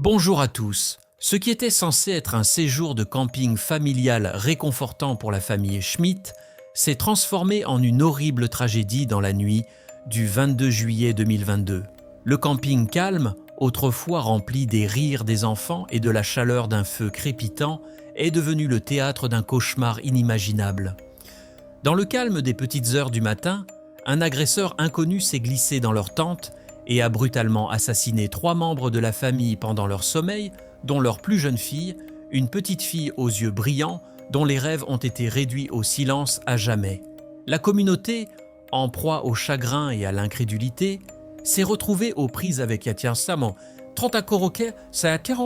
Bonjour à tous. Ce qui était censé être un séjour de camping familial réconfortant pour la famille Schmidt s'est transformé en une horrible tragédie dans la nuit du 22 juillet 2022. Le camping calme, autrefois rempli des rires des enfants et de la chaleur d'un feu crépitant, est devenu le théâtre d'un cauchemar inimaginable. Dans le calme des petites heures du matin, un agresseur inconnu s'est glissé dans leur tente et a brutalement assassiné 3 membres de la famille pendant leur sommeil, dont leur plus jeune fille, une petite fille aux yeux brillants, dont les rêves ont été réduits au silence à jamais. La communauté, en proie au chagrin et à l'incrédulité, s'est retrouvée aux prises avec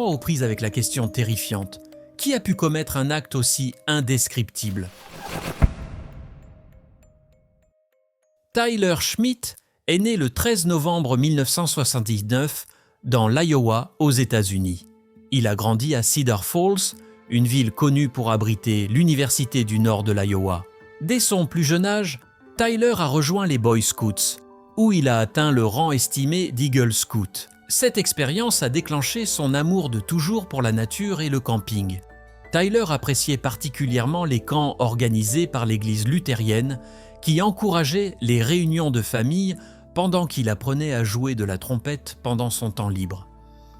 aux prises avec la question terrifiante. Qui a pu commettre un acte aussi indescriptible? Tyler Schmidt est né le 13 novembre 1979 dans l'Iowa, aux États-Unis. Il a grandi à Cedar Falls, une ville connue pour abriter l'Université du Nord de l'Iowa. Dès son plus jeune âge, Tyler a rejoint les Boy Scouts, où il a atteint le rang estimé d'Eagle Scout. Cette expérience a déclenché son amour de toujours pour la nature et le camping. Tyler appréciait particulièrement les camps organisés par l'Église luthérienne, qui encourageait les réunions de famille pendant qu'il apprenait à jouer de la trompette pendant son temps libre.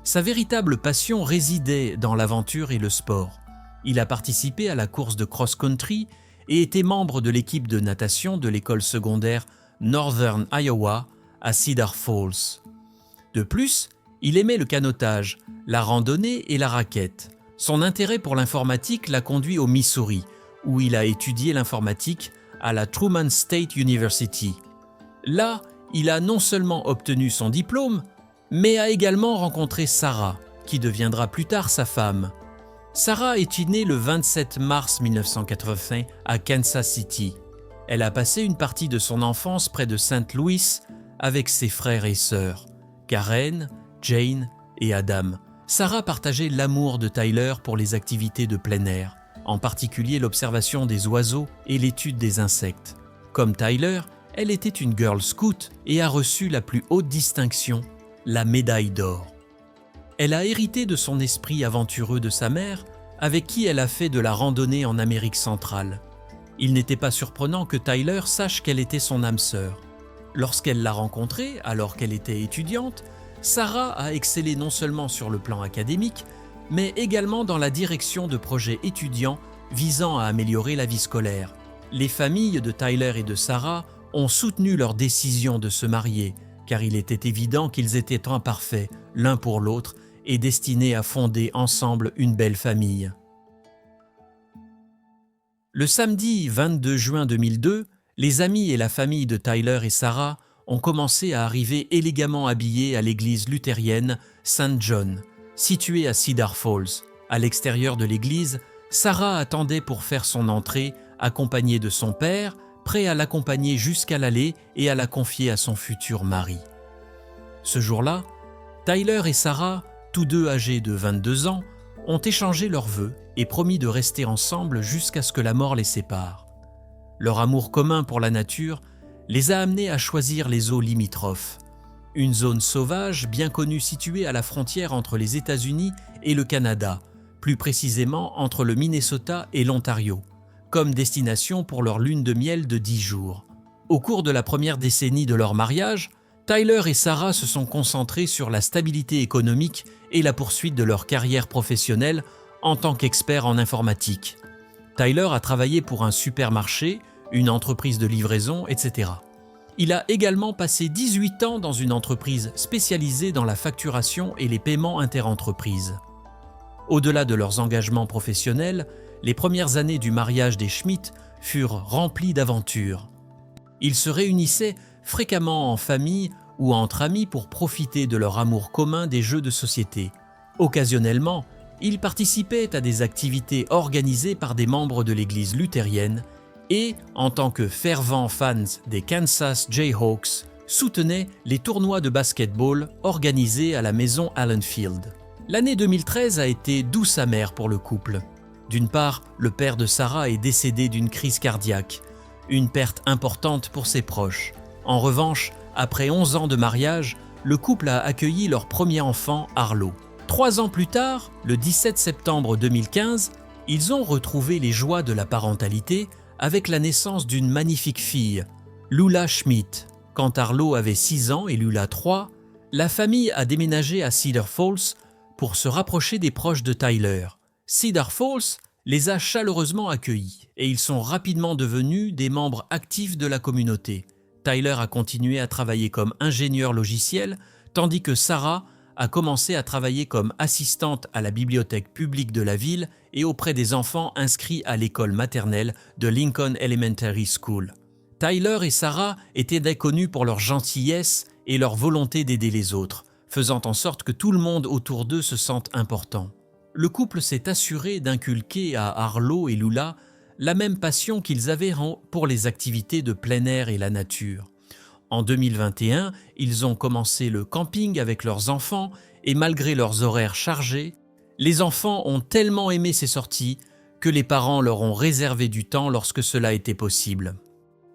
Sa véritable passion résidait dans l'aventure et le sport. Il a participé à la course de cross-country et était membre de l'équipe de natation de l'école secondaire Northern Iowa à Cedar Falls. De plus, il aimait le canotage, la randonnée et la raquette. Son intérêt pour l'informatique l'a conduit au Missouri, où il a étudié l'informatique à la Truman State University. Là, il a non seulement obtenu son diplôme, mais a également rencontré Sarah, qui deviendra plus tard sa femme. Sarah est née le 27 mars 1980 à Kansas City. Elle a passé une partie de son enfance près de Saint Louis avec ses frères et sœurs, Karen, Jane et Adam. Sarah partageait l'amour de Tyler pour les activités de plein air, en particulier l'observation des oiseaux et l'étude des insectes. Comme Tyler, elle était une Girl Scout et a reçu la plus haute distinction, la médaille d'or. Elle a hérité de son esprit aventureux de sa mère, avec qui elle a fait de la randonnée en Amérique centrale. Il n'était pas surprenant que Tyler sache qu'elle était son âme sœur. Lorsqu'elle l'a rencontrée, alors qu'elle était étudiante, Sarah a excellé non seulement sur le plan académique, mais également dans la direction de projets étudiants visant à améliorer la vie scolaire. Les familles de Tyler et de Sarah ont soutenu leur décision de se marier, car il était évident qu'ils étaient imparfaits l'un pour l'autre et destinés à fonder ensemble une belle famille. Le samedi 22 juin 2002, les amis et la famille de Tyler et Sarah ont commencé à arriver élégamment habillés à l'église luthérienne St. John, située à Cedar Falls. À l'extérieur de l'église, Sarah attendait pour faire son entrée, accompagnée de son père, prêt à l'accompagner jusqu'à l'allée et à la confier à son futur mari. Ce jour-là, Tyler et Sarah, tous deux âgés de 22 ans, ont échangé leurs vœux et promis de rester ensemble jusqu'à ce que la mort les sépare. Leur amour commun pour la nature les a amenés à choisir les eaux limitrophes, une zone sauvage bien connue située à la frontière entre les États-Unis et le Canada, plus précisément entre le Minnesota et l'Ontario, comme destination pour leur lune de miel de 10 jours. Au cours de la première décennie de leur mariage, Tyler et Sarah se sont concentrés sur la stabilité économique et la poursuite de leur carrière professionnelle en tant qu'expert en informatique. Tyler a travaillé pour un supermarché, une entreprise de livraison, etc. Il a également passé 18 ans dans une entreprise spécialisée dans la facturation et les paiements interentreprises. Au-delà de leurs engagements professionnels, les premières années du mariage des Schmidt furent remplies d'aventures. Ils se réunissaient fréquemment en famille ou entre amis pour profiter de leur amour commun des jeux de société. Occasionnellement, ils participaient à des activités organisées par des membres de l'église luthérienne et, en tant que fervents fans des Kansas Jayhawks, soutenaient les tournois de basket-ball organisés à la maison Allen Field. L'année 2013 a été douce amère pour le couple. D'une part, le père de Sarah est décédé d'une crise cardiaque, une perte importante pour ses proches. En revanche, après 11 ans de mariage, le couple a accueilli leur premier enfant, Arlo. 3 ans plus tard, le 17 septembre 2015, ils ont retrouvé les joies de la parentalité avec la naissance d'une magnifique fille, Lula Schmidt. Quand Arlo avait 6 ans et Lula 3, la famille a déménagé à Cedar Falls pour se rapprocher des proches de Tyler. Cedar Falls les a chaleureusement accueillis et ils sont rapidement devenus des membres actifs de la communauté. Tyler a continué à travailler comme ingénieur logiciel, tandis que Sarah a commencé à travailler comme assistante à la bibliothèque publique de la ville et auprès des enfants inscrits à l'école maternelle de Lincoln Elementary School. Tyler et Sarah étaient connus pour leur gentillesse et leur volonté d'aider les autres, faisant en sorte que tout le monde autour d'eux se sente important. Le couple s'est assuré d'inculquer à Arlo et Lula la même passion qu'ils avaient pour les activités de plein air et la nature. En 2021, ils ont commencé le camping avec leurs enfants et malgré leurs horaires chargés, les enfants ont tellement aimé ces sorties que les parents leur ont réservé du temps lorsque cela était possible.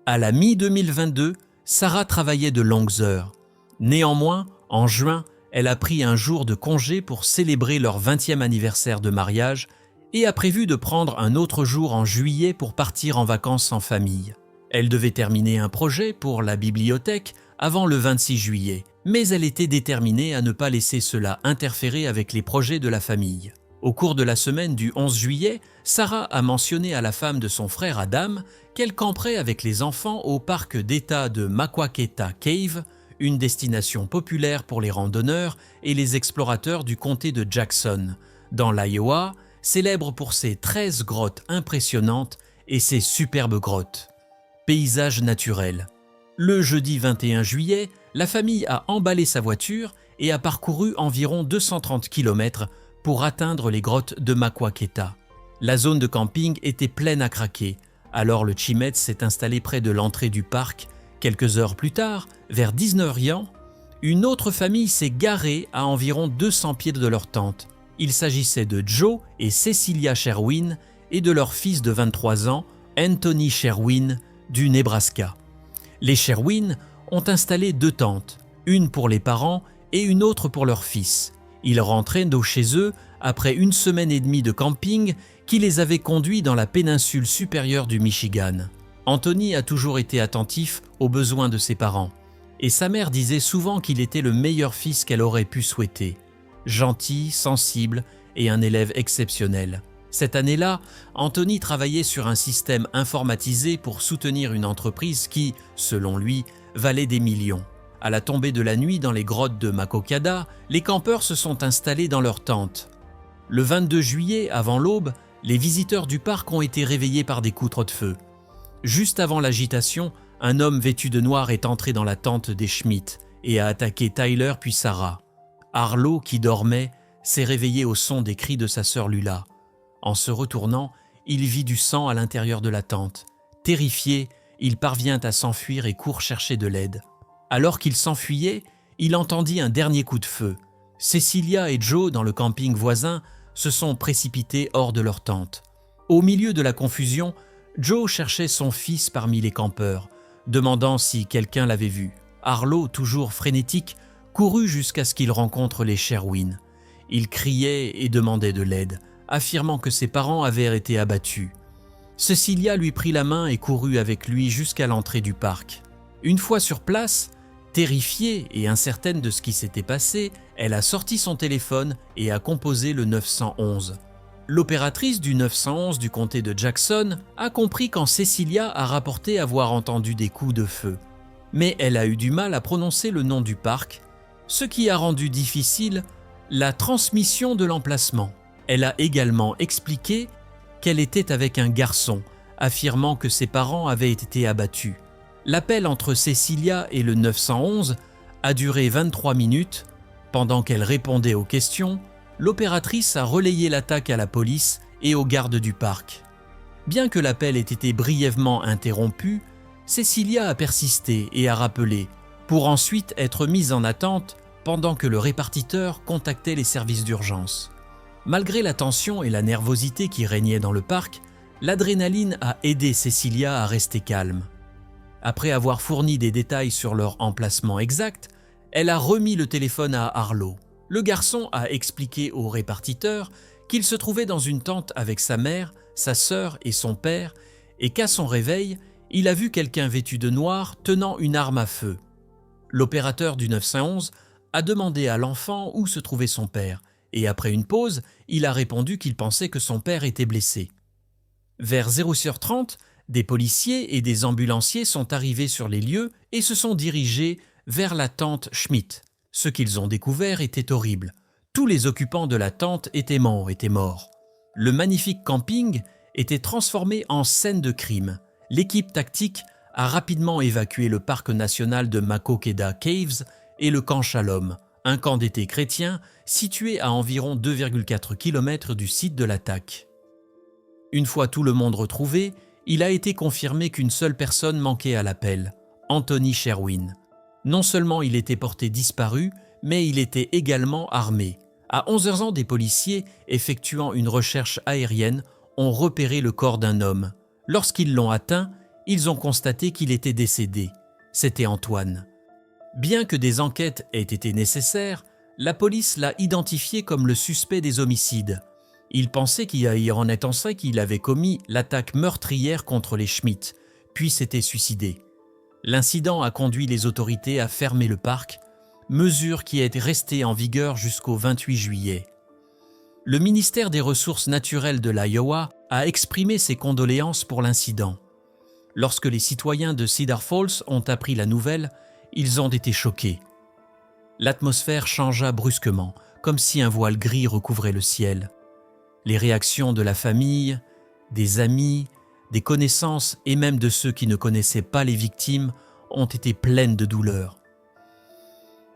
À la mi-2022, Sarah travaillait de longues heures. Néanmoins, en juin, elle a pris un jour de congé pour célébrer leur 20e anniversaire de mariage et a prévu de prendre un autre jour en juillet pour partir en vacances en famille. Elle devait terminer un projet pour la bibliothèque avant le 26 juillet, mais elle était déterminée à ne pas laisser cela interférer avec les projets de la famille. Au cours de la semaine du 11 juillet, Sarah a mentionné à la femme de son frère Adam qu'elle camperait avec les enfants au parc d'État de Maquoketa Cave, une destination populaire pour les randonneurs et les explorateurs du comté de Jackson, dans l'Iowa, célèbre pour ses 13 grottes impressionnantes et ses superbes grottes. Paysage naturel. Le jeudi 21 juillet, la famille a emballé sa voiture et a parcouru environ 230 km pour atteindre les grottes de Maquoketa. La zone de camping était pleine à craquer, alors le Chimet s'est installé près de l'entrée du parc. Quelques heures plus tard, vers 19h, une autre famille s'est garée à environ 200 pieds de leur tente. Il s'agissait de Joe et Cecilia Sherwin et de leur fils de 23 ans, Anthony Sherwin, du Nebraska. Les Sherwin ont installé 2 tentes, une pour les parents et une autre pour leur fils. Ils rentraient chez eux après 1 semaine et demie de camping qui les avait conduits dans la péninsule supérieure du Michigan. Anthony a toujours été attentif aux besoins de ses parents, et sa mère disait souvent qu'il était le meilleur fils qu'elle aurait pu souhaiter. Gentil, sensible et un élève exceptionnel. Cette année-là, Anthony travaillait sur un système informatisé pour soutenir une entreprise qui, selon lui, valait des millions. À la tombée de la nuit dans les grottes de Maquoketa, les campeurs se sont installés dans leurs tentes. Le 22 juillet, avant l'aube, les visiteurs du parc ont été réveillés par des coups de feu. Juste avant l'agitation, un homme vêtu de noir est entré dans la tente des Schmidt et a attaqué Tyler puis Sarah. Arlo, qui dormait, s'est réveillé au son des cris de sa sœur Lula. En se retournant, il vit du sang à l'intérieur de la tente. Terrifié, il parvient à s'enfuir et court chercher de l'aide. Alors qu'il s'enfuyait, il entendit un dernier coup de feu. Cecilia et Joe, dans le camping voisin, se sont précipités hors de leur tente. Au milieu de la confusion, Joe cherchait son fils parmi les campeurs, demandant si quelqu'un l'avait vu. Arlo, toujours frénétique, courut jusqu'à ce qu'il rencontre les Sherwin. Il criait et demandait de l'aide, affirmant que ses parents avaient été abattus. Cecilia lui prit la main et courut avec lui jusqu'à l'entrée du parc. Une fois sur place, terrifiée et incertaine de ce qui s'était passé, elle a sorti son téléphone et a composé le 911. L'opératrice du 911 du comté de Jackson a compris quand Cecilia a rapporté avoir entendu des coups de feu. Mais elle a eu du mal à prononcer le nom du parc, ce qui a rendu difficile la transmission de l'emplacement. Elle a également expliqué qu'elle était avec un garçon, affirmant que ses parents avaient été abattus. L'appel entre Cecilia et le 911 a duré 23 minutes. Pendant qu'elle répondait aux questions, l'opératrice a relayé l'attaque à la police et aux gardes du parc. Bien que l'appel ait été brièvement interrompu, Cecilia a persisté et a rappelé, pour ensuite être mise en attente pendant que le répartiteur contactait les services d'urgence. Malgré la tension et la nervosité qui régnaient dans le parc, l'adrénaline a aidé Cecilia à rester calme. Après avoir fourni des détails sur leur emplacement exact, elle a remis le téléphone à Arlo. Le garçon a expliqué au répartiteur qu'il se trouvait dans une tente avec sa mère, sa sœur et son père, et qu'à son réveil, il a vu quelqu'un vêtu de noir tenant une arme à feu. L'opérateur du 911 a demandé à l'enfant où se trouvait son père, et après une pause, il a répondu qu'il pensait que son père était blessé. Vers 0h30, des policiers et des ambulanciers sont arrivés sur les lieux et se sont dirigés vers la tente Schmidt. Ce qu'ils ont découvert était horrible. Tous les occupants de la tente étaient morts. Le magnifique camping était transformé en scène de crime. L'équipe tactique a rapidement évacué le parc national de Makokeda Caves et le camp Shalom, un camp d'été chrétien situé à environ 2,4 km du site de l'attaque. Une fois tout le monde retrouvé, il a été confirmé qu'une seule personne manquait à l'appel, Anthony Sherwin. Non seulement il était porté disparu, mais il était également armé. À 11h, des policiers, effectuant une recherche aérienne, ont repéré le corps d'un homme. Lorsqu'ils l'ont atteint, ils ont constaté qu'il était décédé. C'était Antoine. Bien que des enquêtes aient été nécessaires, la police l'a identifié comme le suspect des homicides. Il pensait qu'il avait commis l'attaque meurtrière contre les Schmidt, puis s'était suicidé. L'incident a conduit les autorités à fermer le parc, mesure qui est restée en vigueur jusqu'au 28 juillet. Le ministère des Ressources naturelles de l'Iowa a exprimé ses condoléances pour l'incident. Lorsque les citoyens de Cedar Falls ont appris la nouvelle, ils ont été choqués. L'atmosphère changea brusquement, comme si un voile gris recouvrait le ciel. Les réactions de la famille, des amis, des connaissances et même de ceux qui ne connaissaient pas les victimes ont été pleines de douleur.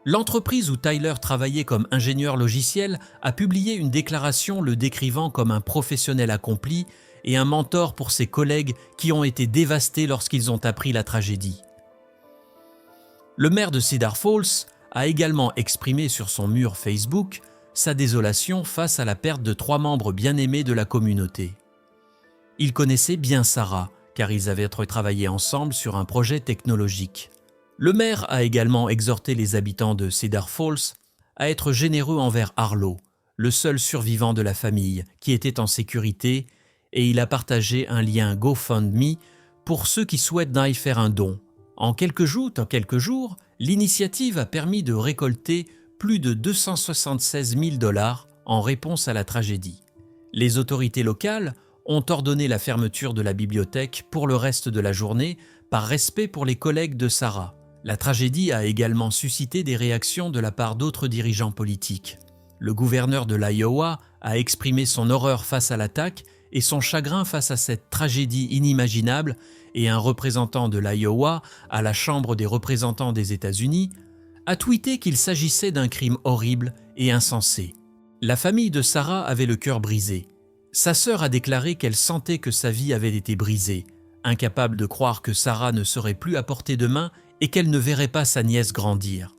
L'entreprise où Tyler travaillait comme ingénieur logiciel a publié une déclaration le décrivant comme un professionnel accompli et un mentor pour ses collègues qui ont été dévastés lorsqu'ils ont appris la tragédie. Le maire de Cedar Falls a également exprimé sur son mur Facebook sa désolation face à la perte de 3 membres bien-aimés de la communauté. Il connaissait bien Sarah, car ils avaient travaillé ensemble sur un projet technologique. Le maire a également exhorté les habitants de Cedar Falls à être généreux envers Arlo, le seul survivant de la famille qui était en sécurité, et il a partagé un lien GoFundMe pour ceux qui souhaitent y faire un don. En quelques jours, l'initiative a permis de récolter plus de 276 000 $ en réponse à la tragédie. Les autorités locales ont ordonné la fermeture de la bibliothèque pour le reste de la journée par respect pour les collègues de Sarah. La tragédie a également suscité des réactions de la part d'autres dirigeants politiques. Le gouverneur de l'Iowa a exprimé son horreur face à l'attaque et son chagrin face à cette tragédie inimaginable, et un représentant de l'Iowa à la Chambre des représentants des États-Unis a tweeté qu'il s'agissait d'un crime horrible et insensé. La famille de Sarah avait le cœur brisé. Sa sœur a déclaré qu'elle sentait que sa vie avait été brisée, incapable de croire que Sarah ne serait plus à portée de main et qu'elle ne verrait pas sa nièce grandir.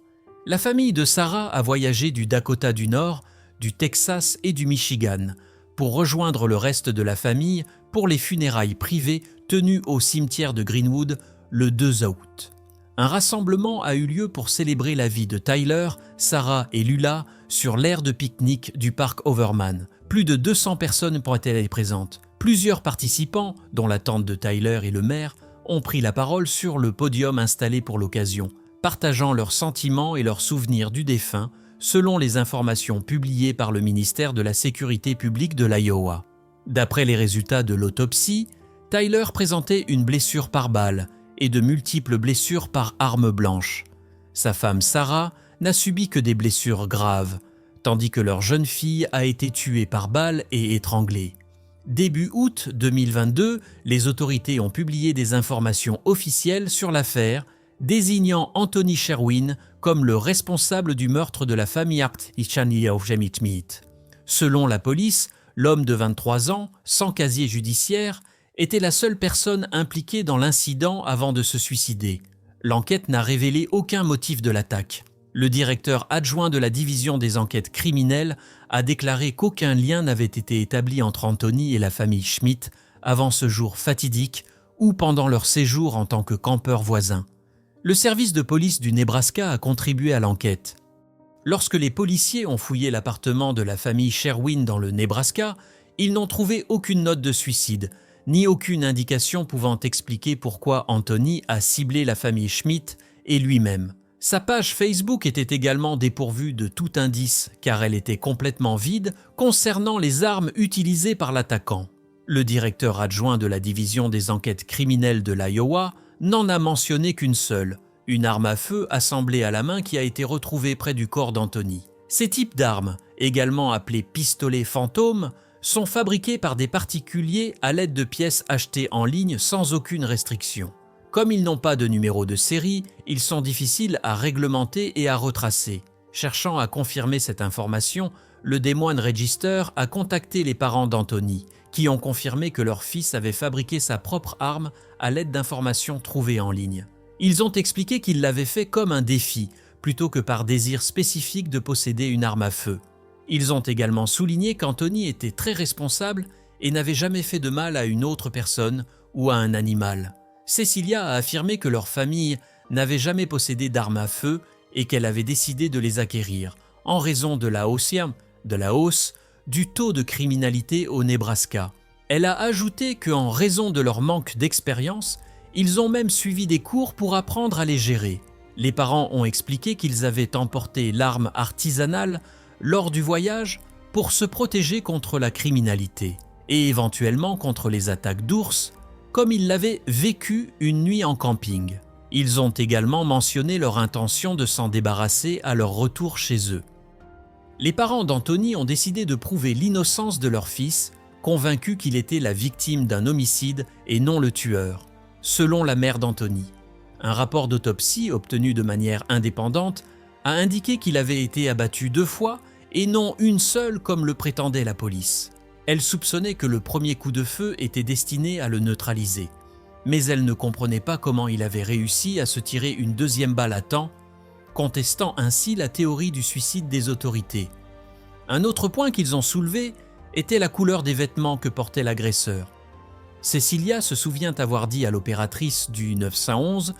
La famille de Sarah a voyagé du Dakota du Nord, du Texas et du Michigan pour rejoindre le reste de la famille pour les funérailles privées tenues au cimetière de Greenwood le 2 août. Un rassemblement a eu lieu pour célébrer la vie de Tyler, Sarah et Lula sur l'aire de pique-nique du parc Overman. Plus de 200 personnes pourraient être présentes. Plusieurs participants, dont la tante de Tyler et le maire, ont pris la parole sur le podium installé pour l'occasion, partageant leurs sentiments et leurs souvenirs du défunt, selon les informations publiées par le ministère de la Sécurité publique de l'Iowa. D'après les résultats de l'autopsie, Tyler présentait une blessure par balle et de multiples blessures par arme blanche. Sa femme Sarah n'a subi que des blessures graves, tandis que leur jeune fille a été tuée par balle et étranglée. Début août 2022, les autorités ont publié des informations officielles sur l'affaire, désignant Anthony Sherwin comme le responsable du meurtre de la famille Schmidt. Selon la police, l'homme de 23 ans, sans casier judiciaire, était la seule personne impliquée dans l'incident avant de se suicider. L'enquête n'a révélé aucun motif de l'attaque. Le directeur adjoint de la division des enquêtes criminelles a déclaré qu'aucun lien n'avait été établi entre Anthony et la famille Schmidt avant ce jour fatidique ou pendant leur séjour en tant que campeurs voisins. Le service de police du Nebraska a contribué à l'enquête. Lorsque les policiers ont fouillé l'appartement de la famille Sherwin dans le Nebraska, ils n'ont trouvé aucune note de suicide, ni aucune indication pouvant expliquer pourquoi Anthony a ciblé la famille Schmidt et lui-même. Sa page Facebook était également dépourvue de tout indice car elle était complètement vide concernant les armes utilisées par l'attaquant. Le directeur adjoint de la division des enquêtes criminelles de l'Iowa n'en a mentionné qu'une seule, une arme à feu assemblée à la main qui a été retrouvée près du corps d'Anthony. Ces types d'armes, également appelés pistolets fantômes, sont fabriqués par des particuliers à l'aide de pièces achetées en ligne sans aucune restriction. Comme ils n'ont pas de numéro de série, ils sont difficiles à réglementer et à retracer. Cherchant à confirmer cette information, le Des Moines Register a contacté les parents d'Anthony, qui ont confirmé que leur fils avait fabriqué sa propre arme à l'aide d'informations trouvées en ligne. Ils ont expliqué qu'ils l'avaient fait comme un défi, plutôt que par désir spécifique de posséder une arme à feu. Ils ont également souligné qu'Anthony était très responsable et n'avait jamais fait de mal à une autre personne ou à un animal. Cecilia a affirmé que leur famille n'avait jamais possédé d'armes à feu et qu'elle avait décidé de les acquérir, en raison de la hausse du taux de criminalité au Nebraska. Elle a ajouté qu'en raison de leur manque d'expérience, ils ont même suivi des cours pour apprendre à les gérer. Les parents ont expliqué qu'ils avaient emporté l'arme artisanale lors du voyage pour se protéger contre la criminalité et éventuellement contre les attaques d'ours, comme ils l'avaient vécu une nuit en camping. Ils ont également mentionné leur intention de s'en débarrasser à leur retour chez eux. Les parents d'Anthony ont décidé de prouver l'innocence de leur fils, convaincus qu'il était la victime d'un homicide et non le tueur. Selon la mère d'Anthony, un rapport d'autopsie obtenu de manière indépendante a indiqué qu'il avait été abattu 2 fois et non une seule comme le prétendait la police. Elle soupçonnait que le premier coup de feu était destiné à le neutraliser, mais elle ne comprenait pas comment il avait réussi à se tirer une 2e balle à temps, contestant ainsi la théorie du suicide des autorités. Un autre point qu'ils ont soulevé était la couleur des vêtements que portait l'agresseur. Cecilia se souvient avoir dit à l'opératrice du 911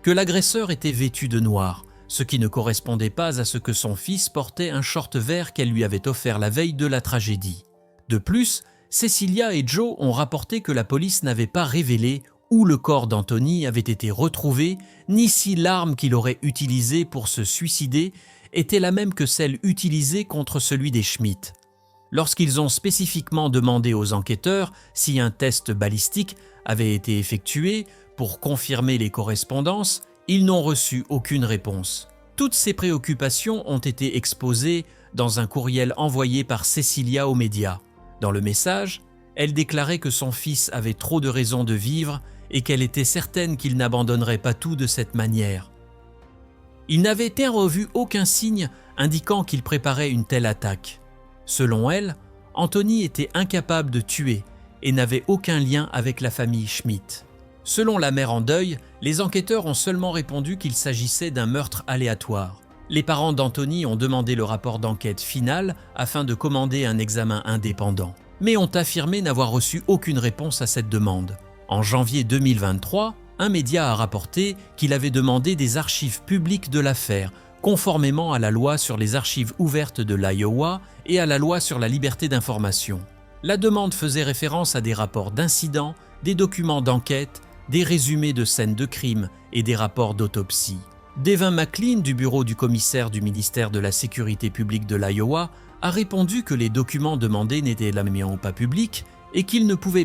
que l'agresseur était vêtu de noir, ce qui ne correspondait pas à ce que son fils portait un short vert qu'elle lui avait offert la veille de la tragédie. De plus, Cecilia et Joe ont rapporté que la police n'avait pas révélé où le corps d'Anthony avait été retrouvé, ni si l'arme qu'il aurait utilisée pour se suicider était la même que celle utilisée contre celui des Schmidt. Lorsqu'ils ont spécifiquement demandé aux enquêteurs si un test balistique avait été effectué pour confirmer les correspondances, ils n'ont reçu aucune réponse. Toutes ces préoccupations ont été exposées dans un courriel envoyé par Cecilia aux médias. Dans le message, elle déclarait que son fils avait trop de raisons de vivre et qu'elle était certaine qu'il n'abandonnerait pas tout de cette manière. Il n'avait été revu aucun signe indiquant qu'il préparait une telle attaque. Selon elle, Anthony était incapable de tuer et n'avait aucun lien avec la famille Schmidt. Selon la mère en deuil, les enquêteurs ont seulement répondu qu'il s'agissait d'un meurtre aléatoire. Les parents d'Anthony ont demandé le rapport d'enquête final afin de commander un examen indépendant, mais ont affirmé n'avoir reçu aucune réponse à cette demande. En janvier 2023, un média a rapporté qu'il avait demandé des archives publiques de l'affaire, conformément à la loi sur les archives ouvertes de l'Iowa et à la loi sur la liberté d'information. La demande faisait référence à des rapports d'incidents, des documents d'enquête, des résumés de scènes de crime et des rapports d'autopsie. Devin McLean, du bureau du commissaire du ministère de la Sécurité publique de l'Iowa, a répondu que les documents demandés n'étaient évidemment pas publics et qu'il ne pouvait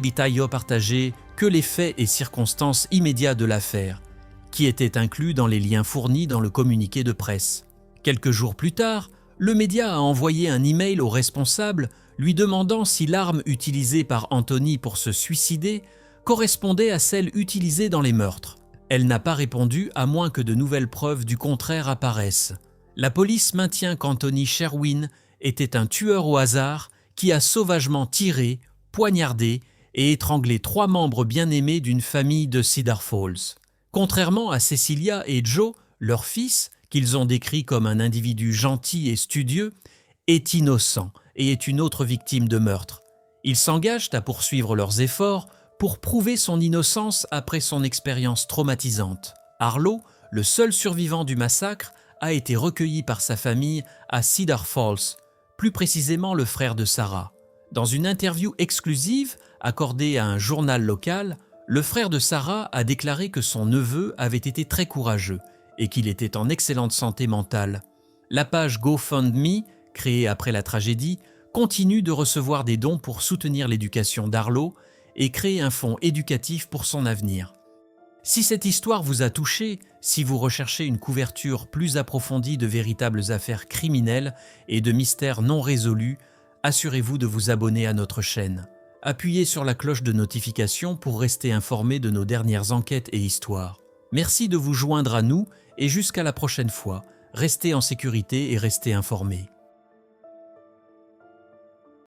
partager que les faits et circonstances immédiats de l'affaire, qui étaient inclus dans les liens fournis dans le communiqué de presse. Quelques jours plus tard, le média a envoyé un email au responsable lui demandant si l'arme utilisée par Anthony pour se suicider correspondait à celle utilisée dans les meurtres. Elle n'a pas répondu à moins que de nouvelles preuves du contraire apparaissent. La police maintient qu'Anthony Sherwin était un tueur au hasard qui a sauvagement tiré, poignardé et étranglé 3 membres bien-aimés d'une famille de Cedar Falls. Contrairement à Cecilia et Joe, leur fils, qu'ils ont décrit comme un individu gentil et studieux, est innocent et est une autre victime de meurtre. Ils s'engagent à poursuivre leurs efforts pour prouver son innocence après son expérience traumatisante. Arlo, le seul survivant du massacre, a été recueilli par sa famille à Cedar Falls, plus précisément le frère de Sarah. Dans une interview exclusive accordée à un journal local, le frère de Sarah a déclaré que son neveu avait été très courageux et qu'il était en excellente santé mentale. La page GoFundMe, créée après la tragédie, continue de recevoir des dons pour soutenir l'éducation d'Arlo et créer un fonds éducatif pour son avenir. Si cette histoire vous a touché, si vous recherchez une couverture plus approfondie de véritables affaires criminelles et de mystères non résolus, assurez-vous de vous abonner à notre chaîne. Appuyez sur la cloche de notification pour rester informé de nos dernières enquêtes et histoires. Merci de vous joindre à nous et jusqu'à la prochaine fois, restez en sécurité et restez informés.